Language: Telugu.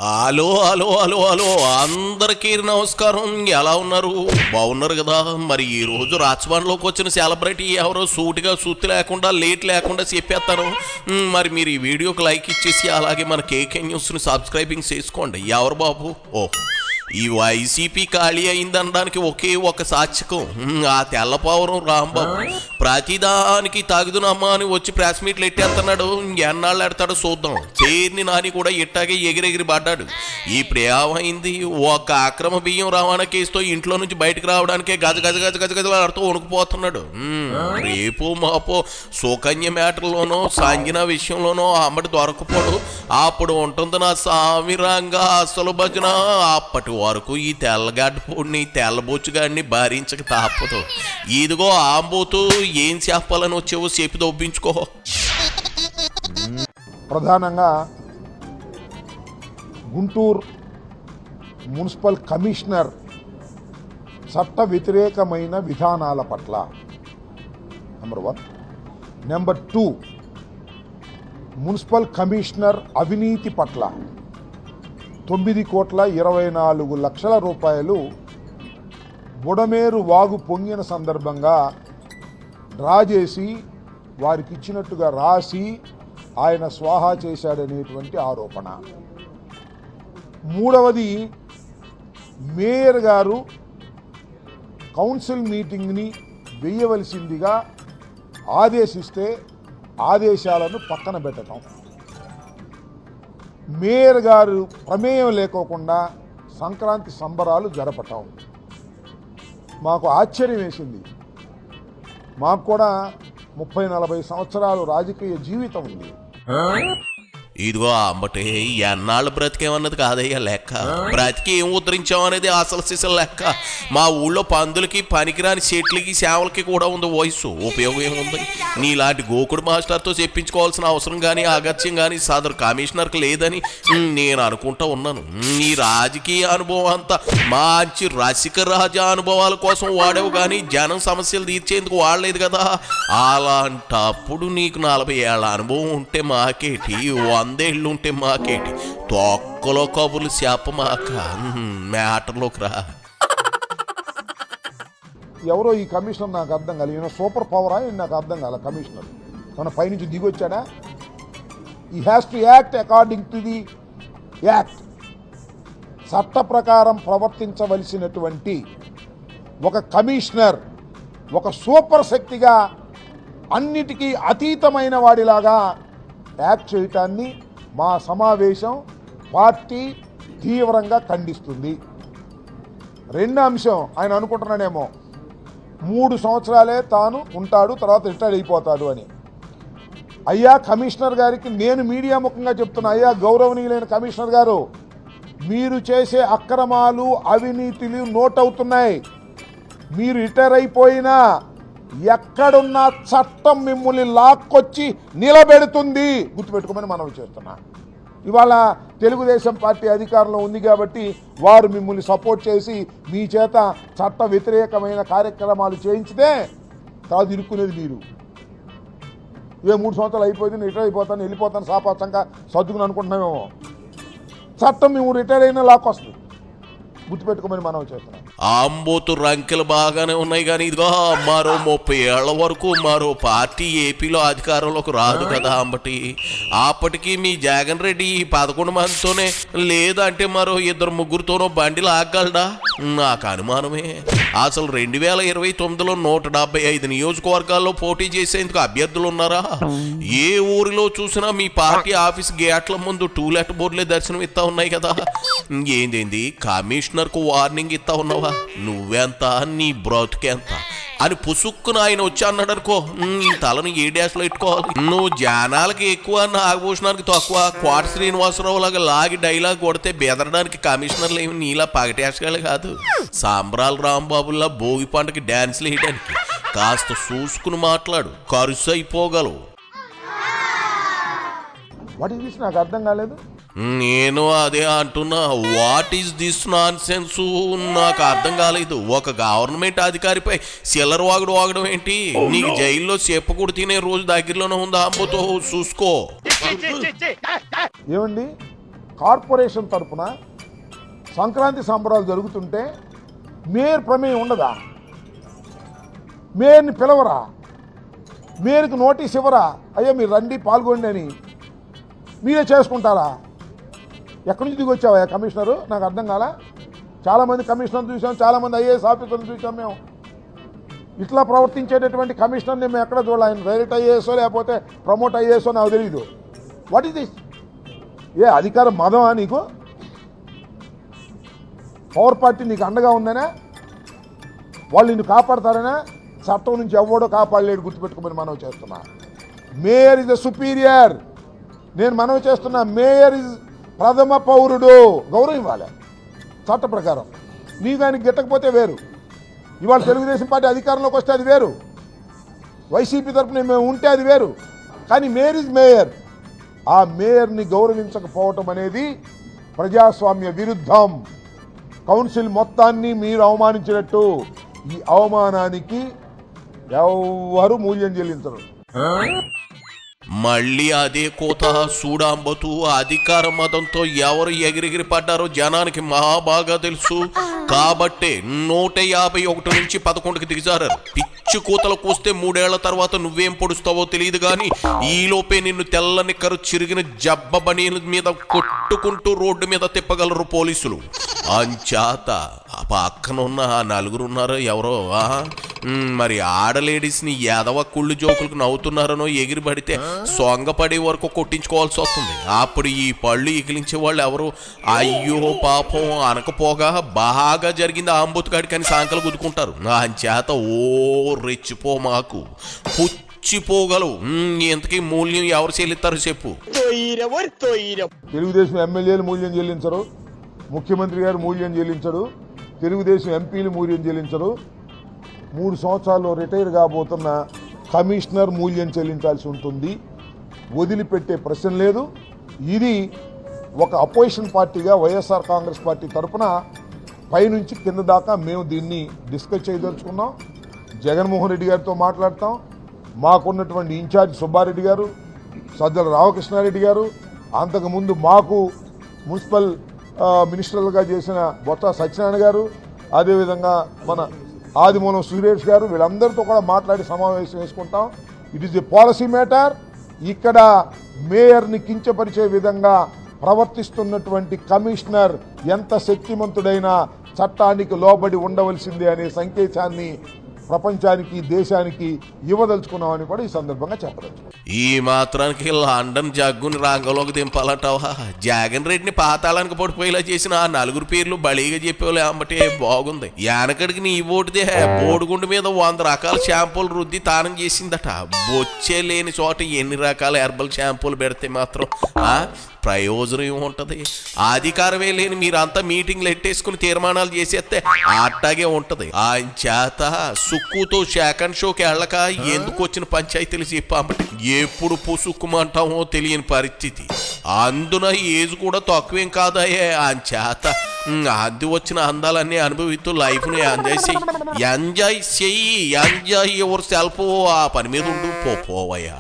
హలో హలో హలో హలో అందరికీ నమస్కారం. ఎలా ఉన్నారు? బాగున్నారు కదా? మరి ఈ రోజు రాజభవన్లోకి వచ్చిన సెలబ్రిటీ ఎవరో సూటిగా సుత్తి లేకుండా లేట్ లేకుండా చెప్పేస్తాను. మరి మీరు ఈ వీడియోకి లైక్ ఇచ్చేసి అలాగే మన కేకే న్యూస్ని సబ్స్క్రైబింగ్ చేసుకోండి. ఎవరు బాబు? ఈ వైసీపీ ఖాళీ అయిందనడానికి ఒకే ఒక సాక్ష్యకం ఆ తెల్లపావురం రాంబాబు. ప్రతిదానికి తగుదునమ్మా అని వచ్చి ప్రెస్ మీట్లు ఎట్టేస్తున్నాడు. ఎన్నాళ్ళు ఎడతాడో చూద్దాం. పేరుని నాని కూడా ఇట్టాగే ఎగిరెగిరి పడ్డాడు. ఇప్పుడు ఏమైంది? ఒక అక్రమ బియ్యం రవాణా కేసుతో ఇంట్లో నుంచి బయటకు రావడానికే గజ గజ గజ గజ గజలాడుతూ వణుకుపోతున్నాడు. రేపు మాపో సుకన్య మ్యాటర్లోనో సంజన విషయంలోనో అమ్మటి దొరకపోడు. అప్పుడు ఉంటుంది నా సామిరంగా అసలు భజన. అప్పటి వరకు ఈ తెల్లగడ్డ పొడిని తెల్లబొచ్చుగాడిని భరించక తప్పదు. ఇదిగో ఆంబోతూ ఏం చెప్పాలని వచ్చేవో చెప్పి దొబ్బించుకో. ప్రధానంగా గుంటూరు మున్సిపల్ కమిషనర్ చట్ట వ్యతిరేకమైన విధానాల పట్ల నెంబర్ 1. నెంబర్ 2, మున్సిపల్ కమిషనర్ అవినీతి పట్ల 9,24,00,00,000 రూపాయలు బుడమేరు వాగు పొంగిన సందర్భంగా డ్రా చేసి వారికి ఇచ్చినట్టుగా రాసి ఆయన స్వాహా చేశాడనేటువంటి ఆరోపణ. 3వది, మేయర్ గారు కౌన్సిల్ మీటింగ్ని వేయవలసిందిగా ఆదేశిస్తే ఆదేశాలను పక్కన పెట్టడం. మేయర్ గారు ప్రమేయం లేకోకుండా సంక్రాంతి సంబరాలు జరపటం మాకు ఆశ్చర్యం వేసింది. మాకు కూడా 30-40 సంవత్సరాలు రాజకీయ జీవితం ఉంది. ఇదిగో అమ్మటే ఎన్నాళ్ళు బ్రతికేమన్నది కాదయ్యా లెక్క. బ్రతికి ఏం ఉద్ధరించామనేది అసలు సిసలు లెక్క. మా ఊళ్ళో పందులకి పనికిరాని చెట్లకి సేవలకి కూడా ఉంది వయసు. ఉపయోగం ఏముంది? నీలాంటి గోకుడు మాస్టర్తో చెప్పించుకోవాల్సిన అవసరం కానీ అగత్యం కానీ సదరు కమిషనర్కి లేదని నేను అనుకుంటా ఉన్నాను. ఈ రాజకీయ అనుభవం అంతా మంచి రసిక రాజా అనుభవాల కోసం వాడేవు కానీ జనం సమస్యలు తీర్చేందుకు వాడలేదు కదా. అలాంటప్పుడు నీకు 40 ఏళ్ల అనుభవం ఉంటే మాకేటి, 100 ఏళ్ళు ఉంటే మాకేటి? తొక్కలో కబుర్లు చెప్పమాక, మ్యాటర్లోకి రా. ఎవరో ఈ కమిషనర్ నాకు అర్థం కాలేదు. ఈయన సూపర్ పవరా? నాకు అర్థం కాల. కమిషనర్ మన పైనుంచి దిగొచ్చాడా? ఈ has to act according to the act. చట్ట ప్రకారం ప్రవర్తించవలసినటువంటి ఒక కమిషనర్ ఒక సూపర్ శక్తిగా అన్నిటికీ అతీతమైన వాడిలాగా యాక్ట్ చేయటాన్ని మా సమావేశం పార్టీ తీవ్రంగా ఖండిస్తుంది. 2వ అంశం, ఆయన అనుకుంటున్నాడేమో 3 సంవత్సరాలే తాను ఉంటాడు, తర్వాత రిటైర్ అయిపోతాడు అని. అయ్యా కమిషనర్ గారికి నేను మీడియా ముఖంగా చెప్తున్నా, అయ్యా గౌరవనీయులైన కమిషనర్ గారు, మీరు చేసే అక్రమాలు అవినీతులు నోట్ అవుతున్నాయి. మీరు రిటైర్ అయిపోయినా ఎక్కడున్న చట్టం మిమ్మల్ని లాక్కొచ్చి నిలబెడుతుంది, గుర్తుపెట్టుకోమని మనవి చేస్తున్నా. ఇవాళ తెలుగుదేశం పార్టీ అధికారంలో ఉంది కాబట్టి వారు మిమ్మల్ని సపోర్ట్ చేసి మీ చేత చట్ట వ్యతిరేకమైన కార్యక్రమాలు చేయించితే తర్వాత ఇరుక్కునేది మీరు. 3 సంవత్సరాలు అయిపోయింది, నేను రిటైర్ అయిపోతాను, వెళ్ళిపోతాను, సాపాసంగా సర్దుకుని అనుకుంటున్నామేమో. చట్టం మేము రిటైర్ అయినా లాక్కొస్తుంది, గుర్తుపెట్టుకోమని మనం చేస్తున్నాం. ఆంబోతు రంకెలు బాగానే ఉన్నాయి కానీ ఇదిగో మరో 30 ఏళ్ల వరకు మరో పార్టీ ఏపీలో అధికారంలోకి రాదు కదా అంబటి. అప్పటికి మీ జగన్ రెడ్డి 11 మందితోనే లేదంటే మరో 2-3తోనో బండిలు ఆగలడా? నాకు అనుమానమే. అసలు 2029లో 175 నియోజకవర్గాల్లో పోటీ చేసేందుకు అభ్యర్థులు ఉన్నారా? ఏ ఊరిలో చూసినా మీ పార్టీ ఆఫీస్ గేట్ల ముందు టూలెట్ బోర్డులే దర్శనం ఇస్తా ఉన్నాయి కదా. ఏందేంది కమిషనర్కు వార్నింగ్ ఇస్తా ఉన్నావా? నువ్వెంత, నీ బ్రతుకెంత అని పుసుక్కున ఆయన వచ్చి అన్నాడు అనుకో, తలను ఏ డాష్లో ఇట్టుకోవాలి. నువ్వు జనాలకి ఎక్కువ, నాగభూషణానికి తక్కువ. కోట శ్రీనివాసరావు లాగా లాగి డైలాగ్ కొడితే బెదరడానికి కమిషనర్లు ఏమి నీలా పగటేసగాలి కాదు. సాంబ్రాల రాంబాబుల్లా భోగి పంటకి డాన్స్లు వేయడానికి కాస్త చూసుకుని మాట్లాడు, కరుసు అయిపోగలవు. What is this? నాకు అర్థం కాలేదు. నేను అదే అంటున్నా, what is this non sense? నాకు అర్థం కాలేదు. ఒక గవర్నమెంట్ అధికారిపై సిల్లర్ వాగడం ఏంటి? నీకు జైల్లో చెప్పకూడదు తినే రోజు దగ్గరలోనే ఉందా? అంబోతో చూసుకో. ఏమండి కార్పొరేషన్ తరపున సంక్రాంతి సంబరాలు జరుగుతుంటే మేయర్ ప్రమేయం ఉండదా? మేయర్ని పిలవరా? మేయర్కి నోటీస్ ఇవ్వరా? అయ్యా మీరు రండి పాల్గొండి అని మీరే చేసుకుంటారా? ఎక్కడి నుంచి దిగొచ్చావా కమిషనరు? నాకు అర్థం కాలా. చాలామంది కమిషనర్లు చూసాం, చాలామంది ఐఏఎస్ ఆఫీసర్లు చూసాం. మేము ఇట్లా ప్రవర్తించేటటువంటి కమిషనర్ని మేము ఎక్కడ చూడాలి. ఆయన డైరెక్ట్ ఐఏఎస్ఓ లేకపోతే ప్రమోట్ ఐఏఎస్ఓ నాకు తెలియదు. What is this? ఏ అధికారం మదమా నీకు? పవర్ పార్టీ నీకు అండగా ఉందనే వాళ్ళు నిన్ను కాపాడతారనే? చట్టం నుంచి ఎవడో కాపాడలేడు, గుర్తుపెట్టుకోమని మనవి చేస్తున్నా. Mayor is the superior. నేను మనవి చేస్తున్నా, మేయర్ ఇస్ ప్రథమ పౌరుడు, గౌరవం ఇవ్వాలి చట్ట ప్రకారం. నీ దానికి గిట్టకపోతే వేరు. ఇవాళ తెలుగుదేశం పార్టీ అధికారంలోకి వస్తే అది వేరు, వైసీపీ తరఫున మేము ఉంటే అది వేరు. కానీ మేయర్ ఇస్ మేయర్. ఆ మేయర్ని గౌరవించకపోవటం అనేది ప్రజాస్వామ్య విరుద్ధం. కౌన్సిల్ మొత్తాన్ని మీరు అవమానించినట్టు. ఈ అవమానానికి ఎవరు మూల్యం చెల్లించరు. మళ్ళీ అదే కోత సూడాంబతు అధికార మదంతో ఎవరు ఎగిరిగిరి పడ్డారో జనానికి బాగా తెలుసు. కాబట్టే 151 నుంచి 11కి దిగజారారు. పిచ్చి కూతలు కూస్తే 3 ఏళ్ల తర్వాత నువ్వేం పొడుస్తావో తెలియదు గాని ఈలోపే నిన్ను తెల్లని కరు చిరిగిన జబ్బ బనీల మీద కొట్టుకుంటూ రోడ్డు మీద తిప్పగలరు పోలీసులు. అంచేత పక్కనున్న ఆ 4 ఉన్నారు ఎవరో మరి ఆడలేడీస్ని ఎదవ కుళ్ళు జోకులకు నవ్వుతున్నారనో ఎగిరి పడితే సొంగపడే వరకు కొట్టించుకోవాల్సి వస్తుంది. అప్పుడు ఈ పళ్ళు ఇకిలించే వాళ్ళు ఎవరు? అయ్యో పాపం అనకపోగా బాగా జరిగింది ఆంబోతుగాడికి అని సాంకలు గుద్దుకుంటారు. అంచేత రెచ్చిపో మాకు పుచ్చిపోగలవు. ఎంతకీ మూల్యం ఎవరు చెల్లిస్తారో చెప్పు. తెలుగుదేశం ఎమ్మెల్యేలు మూల్యం చెల్లించరు, ముఖ్యమంత్రి గారు మూల్యం చెల్లించరు, తెలుగుదేశం ఎంపీలు మూల్యం చెల్లించరు. 3 సంవత్సరాల్లో రిటైర్ కాబోతున్న కమిషనర్ మూల్యం చెల్లించాల్సి ఉంటుంది. వదిలిపెట్టే ప్రశ్న లేదు. ఇది ఒక అపోజిషన్ పార్టీగా వైఎస్ఆర్ కాంగ్రెస్ పార్టీ తరఫున పైనుంచి కింద దాకా మేము దీన్ని డిస్కస్ చేయదలుచుకున్నాం. జగన్మోహన్ రెడ్డి గారితో మాట్లాడతాం. మాకున్నటువంటి ఇన్ఛార్జ్ సుబ్బారెడ్డి గారు, సజ్జల రామకృష్ణారెడ్డి గారు, అంతకుముందు మాకు మున్సిపల్ మినిస్టర్లుగా చేసిన బొత్స సత్యనారాయణ గారు, అదేవిధంగా మన ఆదిమూలం సురేష్ గారు, వీళ్ళందరితో కూడా మాట్లాడి సమావేశం వేసుకుంటాం. It is a policy matter. ఇక్కడ మేయర్ని కించపరిచే విధంగా ప్రవర్తిస్తున్నటువంటి కమిషనర్ ఎంత శక్తిమంతుడైనా చట్టానికి లోబడి ఉండవలసిందే అనే సంకేతాన్ని ప్రపంచానికి, దేశానికి ఇవ్వదలుచుకున్నామని కూడా ఈ సందర్భంగా చెప్పదలుచుకున్నాం. ఈ మాత్రానికి లండన్ జగ్గుని రంగంలోకి దింపాలంటావా? జగన్ రెడ్డిని పాతాళానికి పడిపోయేలా చేసిన ఆ 4 పేర్లు బలిగా చెప్పేవాళ్ళు అమ్మటే బాగుంది. వెనకడికి నీ ఓటుదే బోడిగుండు మీద 100 రకాల షాంపూలు రుద్ది తానం చేసిందట. బొచ్చే లేని చోట ఎన్ని రకాల హెర్బల్ షాంపూలు పెడితే మాత్రం ప్రయోజనం ఏముంటది? అధికారమే లేని మీరంతా మీటింగ్లు ఎట్టేసుకుని తీర్మానాలు చేసేస్తే అట్టాగే ఉంటది. చేత సుక్కుతో సెకండ్ షోకి వెళ్ళక ఎందుకు వచ్చిన పంచాయతీలు చెప్పామంటే ఎప్పుడు పుసుక్కుమంటామో తెలియని పరిస్థితి. అందున ఏజ్ కూడా తక్కువేం కాదయే. చేత అది వచ్చిన అందాలన్నీ అనుభవిస్తూ లైఫ్ని ఎంజాయ్ చెయ్యి. Enjoy your self. ఆ పని మీద ఉండు పోవయ్యా.